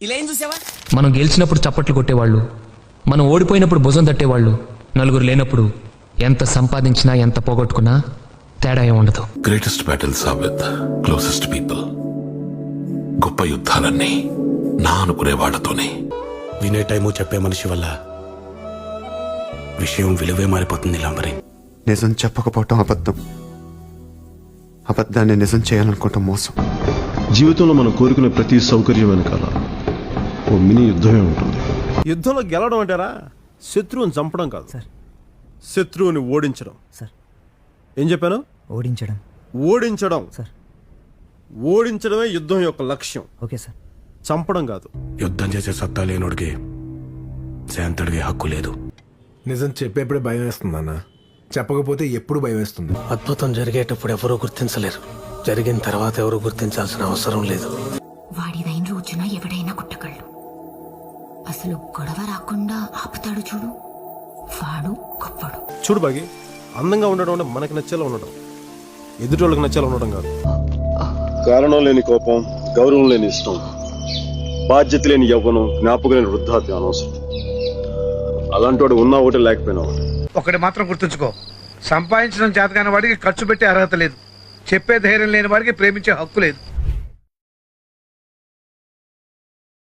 ఇలా ఏం చూసావా? మనం గెలిచినప్పుడు చప్పట్లు కొట్టేవాళ్ళు, మనం ఓడిపోయినప్పుడు భుజం తట్టేవాళ్ళు, నలుగురు లేనప్పుడు ఎంత సంపాదించినా ఎంత పోగొట్టుకున్నా తేడా ఏం ఉండదు. Greatest battles are with closest people. గొప్ప యుద్ధాలన్నీ నా అనుకునే వాళ్ళతోనే. వినే టైము చెప్పే మనిషి వల్ల విషయం విలువే మారిపోతుంది లంబరి. నిజం చెప్పకపోవటం అబద్ధం, అబద్ధాన్ని నిజం చేయాలనుకోవటం మోసం. జీవితంలో మనం కోరుకునే ప్రతి సౌకర్యం వెనకాల ఓ మినీ యుద్ధమే ఉంటుంది. యుద్ధంలో గెలవడం అంటారా? శత్రువుని చంపడం కాదు సార్, శత్రువుని ఓడించడం సార్. ఏం చెప్పాను? ఓడించడం. ఓడించడం సార్. ఓడించడమే యుద్ధం యొక్క లక్ష్యం. Okay sir. చంపడం కాదు. యుద్ధం చేసే సత్తా లేనోడికి శాంతడిగే హక్కు లేదు. నిజం చెప్పేప్పుడే భయం వేస్తుందన్న, చెప్పకపోతే ఎప్పుడు భయం వేస్తుంది. అద్భుతం జరిగేటప్పుడు ఎవరూ గుర్తించలేరు, జరిగిన తర్వాత ఎవరు గుర్తించాల్సిన అవసరం లేదు. వాడిదైన రోజున ఎవడైనా కుట్టగలడు, అసలు గొడవ రాకుండా ఆపుతాడు చూడు, వాడు గొప్పడు. చూడు బాగి, అందంగా ఉండడం అంటే మనకి నచ్చేలా ఉండడం, ఎదుటోళ్ళకి నచ్చేలా ఉండడం కాదు. కారణం లేని కోపం, గౌరవం లేని ఇష్టం, బాధ్యత లేని యవ్వనం, జ్ఞాపకం లేని వృద్ధాప్యం అనవసరం. అలాంటి వాడు ఉన్నా ఒకటి లేకపోయినా ఒకటి. ఒకటి మాత్రం గుర్తుంచుకో, సంపాదించడం చేతకాని వాడికి ఖర్చు పెట్టే అర్హత లేదు, చెప్పే ధైర్యం లేని వాడికి ప్రేమించే హక్కు లేదు.